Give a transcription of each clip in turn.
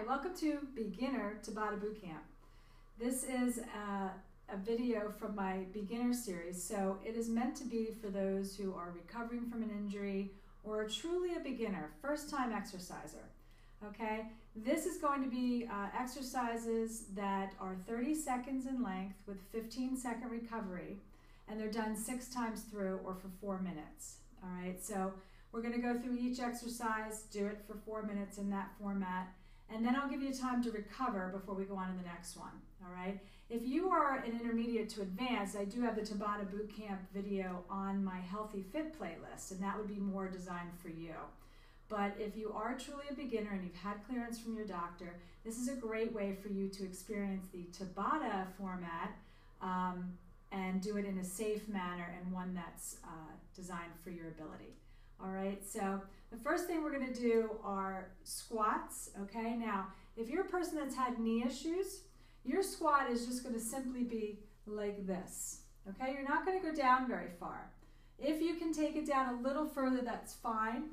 Hi, welcome to Beginner Tabata Bootcamp. This is a video from my beginner series, so it is meant to be for those who are recovering from an injury or are truly a beginner, first-time exerciser. Okay, this is going to be exercises that are 30 seconds in length with 15-second recovery, and they're done 6 times through or for 4 minutes. All right, so we're going to go through each exercise, do it for 4 minutes in that format, and then I'll give you time to recover before we go on to the next one. All right, if you are an intermediate to advanced, I do have the Tabata Bootcamp video on my Healthy Fit playlist, and that would be more designed for you. But if you are truly a beginner and you've had clearance from your doctor, this is a great way for you to experience the Tabata format and do it in a safe manner and one that's designed for your ability. All right, so the first thing we're going to do are squats. Okay, now if you're a person that's had knee issues, your squat is just going to simply be like this. Okay, you're not going to go down very far. If you can take it down a little further, that's fine.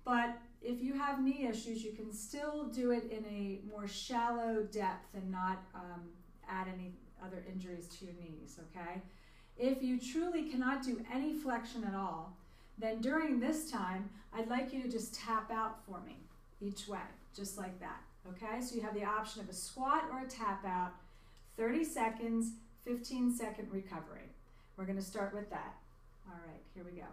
But if you have knee issues, you can still do it in a more shallow depth and not add any other injuries to your knees, okay? If you truly cannot do any flexion at all, then during this time, I'd like you to just tap out for me each way, just like that, okay? So you have the option of a squat or a tap out, 30 seconds, 15-second recovery. We're gonna start with that. All right, here we go.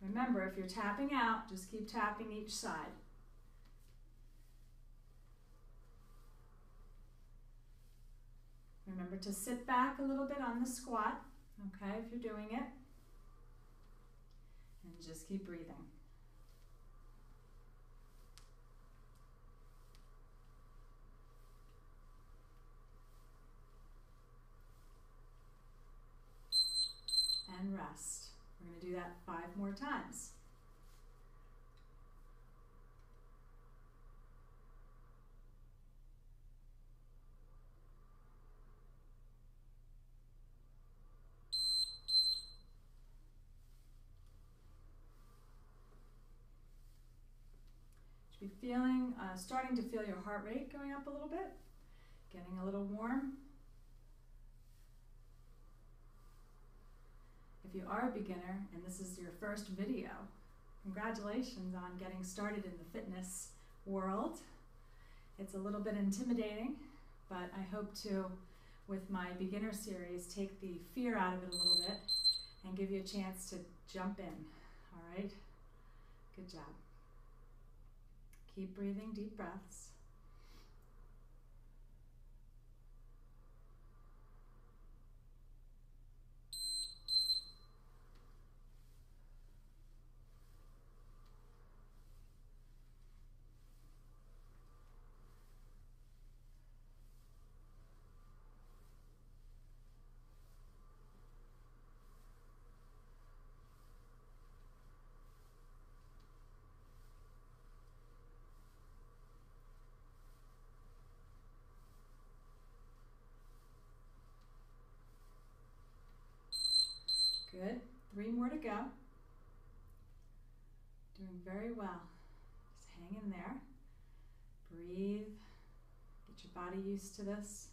Remember, if you're tapping out, just keep tapping each side. Remember to sit back a little bit on the squat, okay, if you're doing it. And just keep breathing. And rest. We're going to do that 5 more times. Should be feeling, starting to feel your heart rate going up a little bit, getting a little warm. If you are a beginner and this is your first video, congratulations on getting started in the fitness world. It's a little bit intimidating, but I hope to, with my beginner series, take the fear out of it a little bit and give you a chance to jump in. All right? Good job. Keep breathing deep breaths. Good. 3 more to go. Doing very well. Just hang in there. Breathe. Get your body used to this.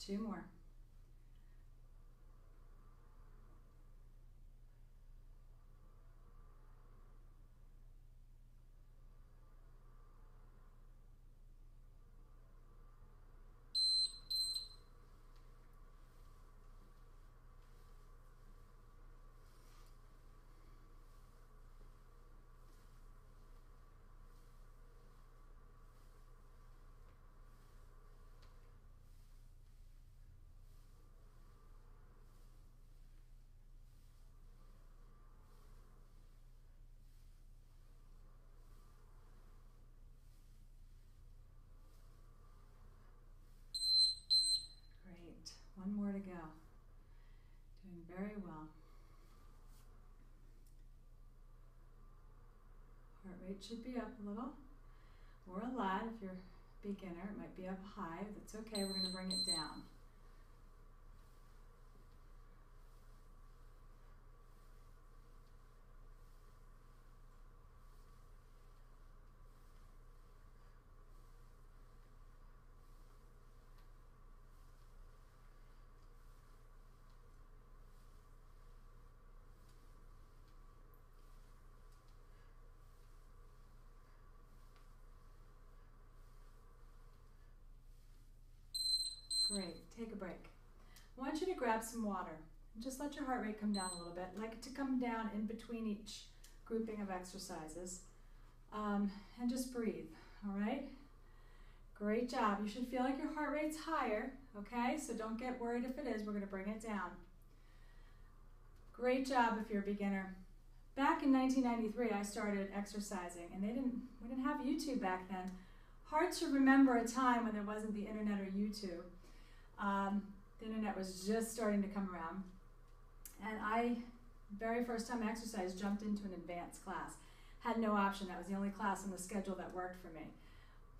Two more. very well. Heart rate should be up a little, or a lot if you're a beginner. It might be up high. That's okay. We're going to bring it down. Great, take a break. I want you to grab some water. Just let your heart rate come down a little bit. Like it to come down in between each grouping of exercises. And just breathe, all right? Great job. You should feel like your heart rate's higher, okay? So don't get worried if it is. We're gonna bring it down. Great job if you're a beginner. Back in 1993, I started exercising, and we didn't have YouTube back then. Hard to remember a time when there wasn't the internet or YouTube. The internet was just starting to come around. And I, very first time I exercised, jumped into an advanced class. Had no option. That was the only class on the schedule that worked for me.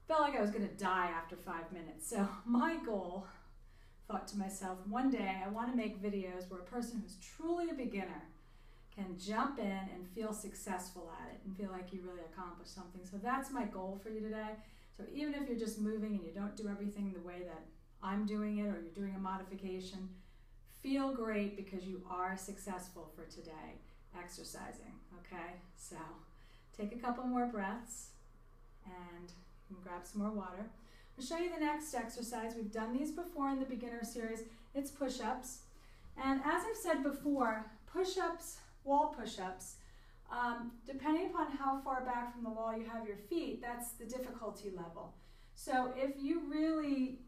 Felt like I was going to die after 5 minutes. So my goal, thought to myself, one day I want to make videos where a person who's truly a beginner can jump in and feel successful at it and feel like you really accomplished something. So that's my goal for you today. So even if you're just moving and you don't do everything the way that I'm doing it, or you're doing a modification, feel great because you are successful for today exercising, okay? So take a couple more breaths and you can grab some more water. I'll show you the next exercise. We've done these before in the beginner series. It's push-ups. And as I've said before, push-ups, wall push-ups, depending upon how far back from the wall you have your feet, that's the difficulty level. So if you really,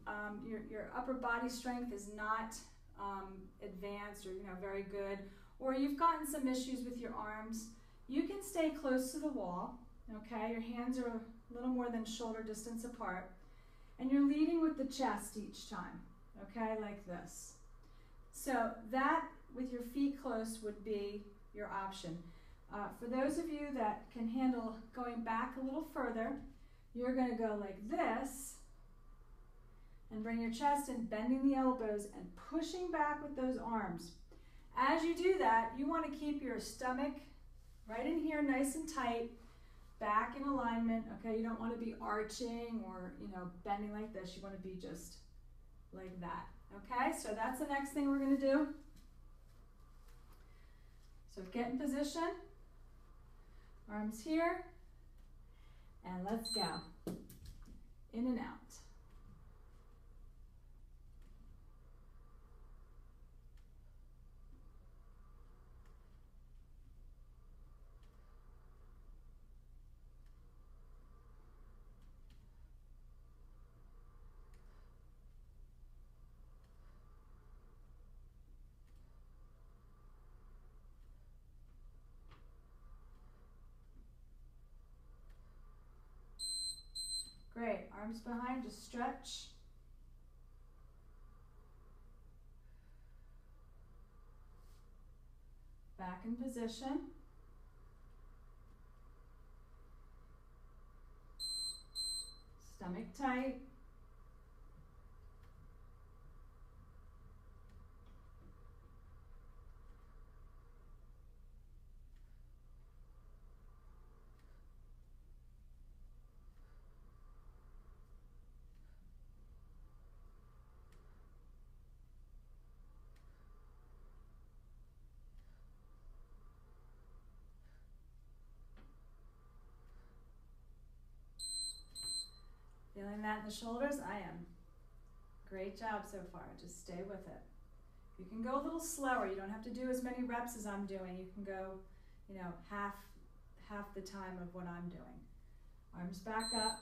your upper body strength is not advanced or very good, or you've gotten some issues with your arms, you can stay close to the wall, okay? Your hands are a little more than shoulder distance apart, and you're leading with the chest each time, okay, like this. So that, with your feet close, would be your option. For those of you that can handle going back a little further, you're going to go like this and bring your chest in, bending the elbows and pushing back with those arms. As you do that, you want to keep your stomach right in here nice and tight, back in alignment, okay? You don't want to be arching or, bending like this. You want to be just like that, okay? So that's the next thing we're going to do. So get in position, arms here, and let's go. In and out. Great, arms behind, just stretch. Back in position. Stomach tight. Feeling that in the shoulders? I am. Great job so far. Just stay with it. You can go a little slower. You don't have to do as many reps as I'm doing. You can go, half the time of what I'm doing. Arms back up.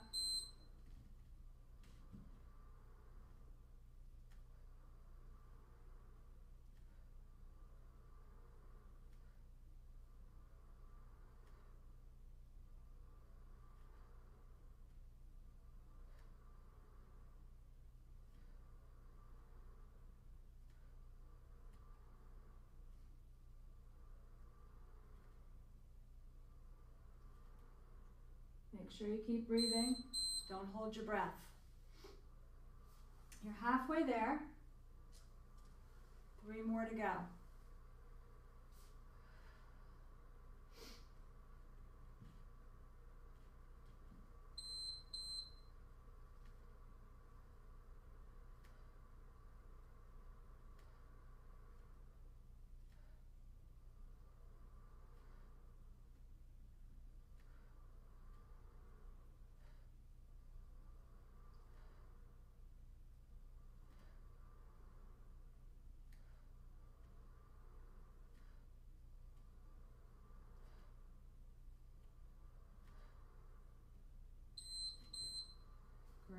Make sure you keep breathing. Don't hold your breath. You're halfway there. 3 more to go.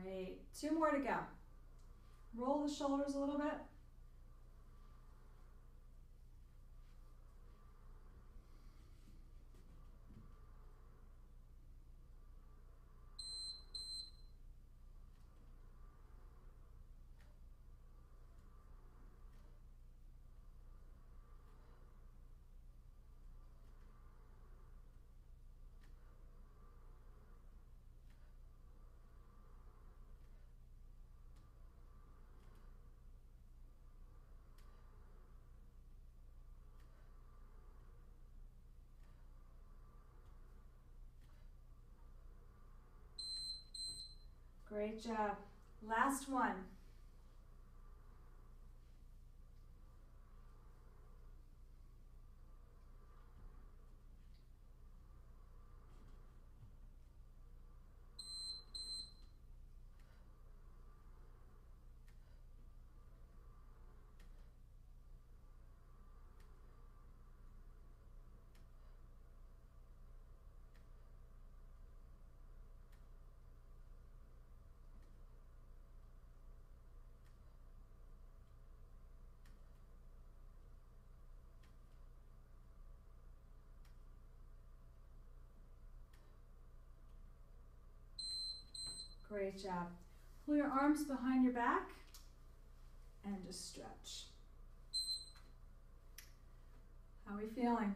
Great. 2 more to go. Roll the shoulders a little bit. Great job. Last one. Great job. Pull your arms behind your back and just stretch. How are we feeling?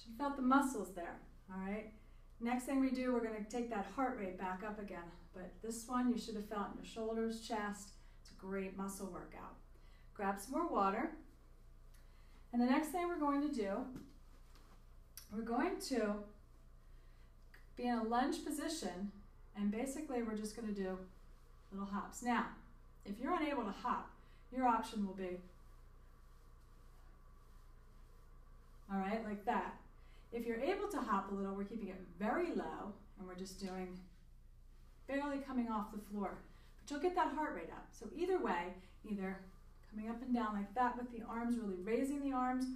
You felt the muscles there, all right? Next thing we do, we're gonna take that heart rate back up again. But this one you should have felt in your shoulders, chest. It's a great muscle workout. Grab some more water. And the next thing we're going to do, we're going to be in a lunge position, and basically we're just going to do little hops. Now, if you're unable to hop, your option will be, all right, like that. If you're able to hop a little, we're keeping it very low, and we're just doing barely coming off the floor. But you'll get that heart rate up. So either way, either coming up and down like that with the arms, really raising the arms,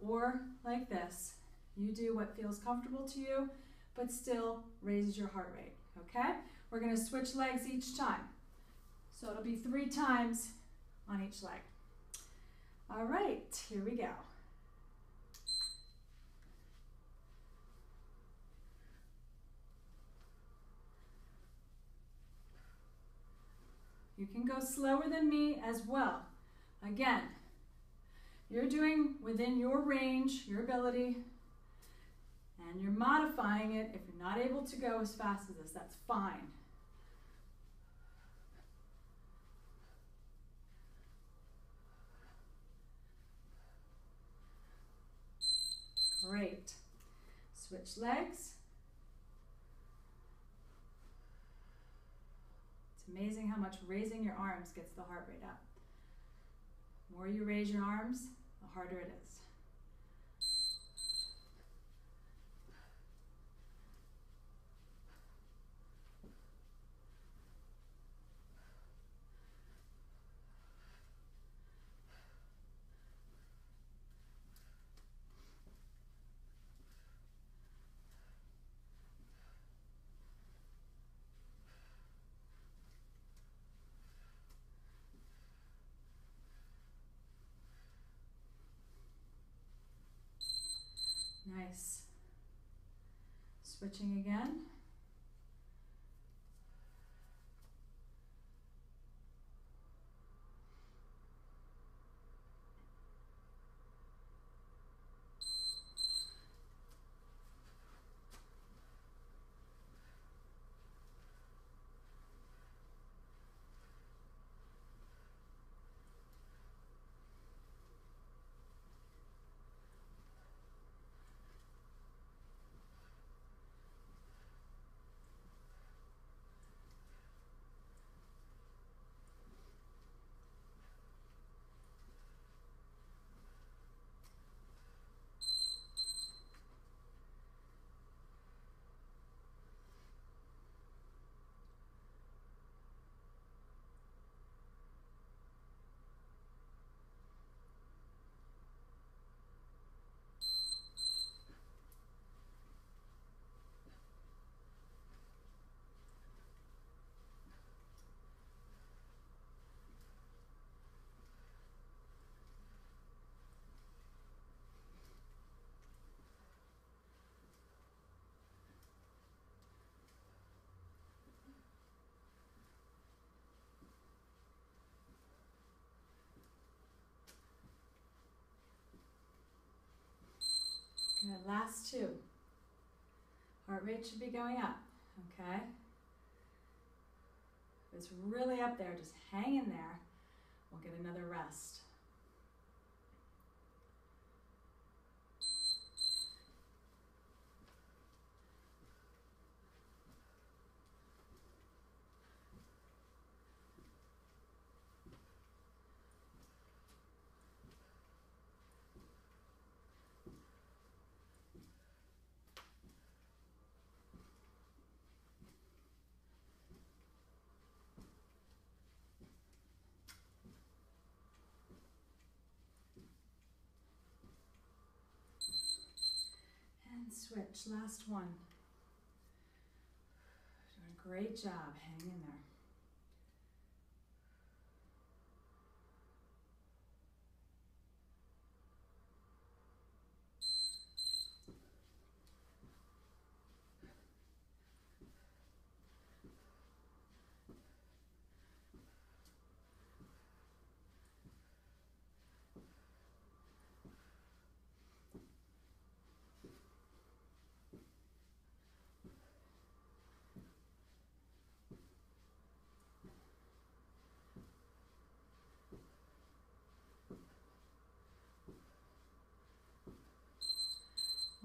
or like this. You do what feels comfortable to you, but still raises your heart rate, okay? We're gonna switch legs each time. So it'll be 3 times on each leg. All right, here we go. You can go slower than me as well. Again, you're doing within your range, your ability, and you're modifying it. If you're not able to go as fast as this, that's fine. Great. Switch legs. It's amazing how much raising your arms gets the heart rate up. The more you raise your arms, the harder it is. Nice. Switching again. Good, last two. Heart rate should be going up, okay? If it's really up there, just hang in there. We'll get another rest. And switch, last one. Doing a great job, hang in there.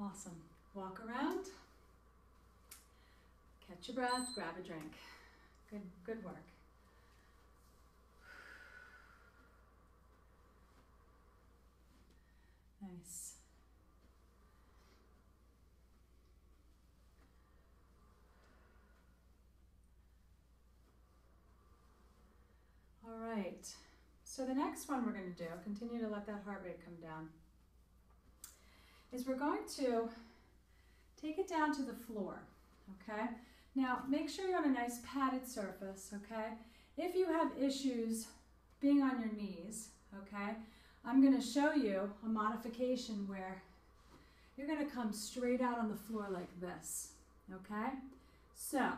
Awesome. Walk around, catch your breath, grab a drink. Good work. Nice. All right. So the next one we're going to do, continue to let that heart rate come down, is we're going to take it down to the floor, okay? Now, make sure you're on a nice padded surface, okay? If you have issues being on your knees, okay, I'm gonna show you a modification where you're gonna come straight out on the floor like this, okay? So,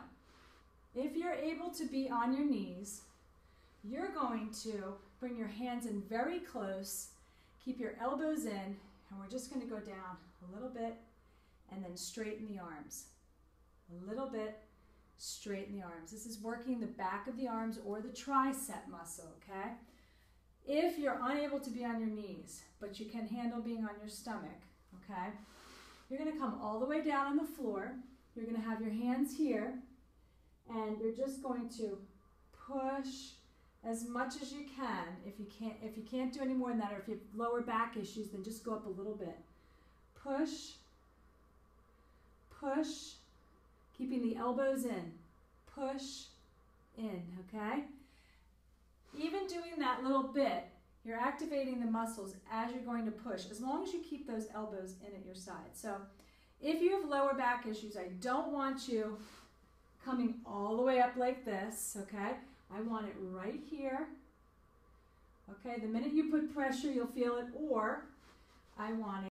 if you're able to be on your knees, you're going to bring your hands in very close, keep your elbows in, and we're just going to go down a little bit and then straighten the arms. A little bit, straighten the arms. This is working the back of the arms or the tricep muscle, okay? If you're unable to be on your knees, but you can handle being on your stomach, okay? You're going to come all the way down on the floor. You're going to have your hands here, and you're just going to push as much as you can. If you can't do any more than that, or if you have lower back issues, then just go up a little bit. Push, push, keeping the elbows in. Push, in, okay? Even doing that little bit, you're activating the muscles as you're going to push, as long as you keep those elbows in at your side. So if you have lower back issues, I don't want you coming all the way up like this, okay? I want it right here. Okay, the minute you put pressure, you'll feel it, or I want it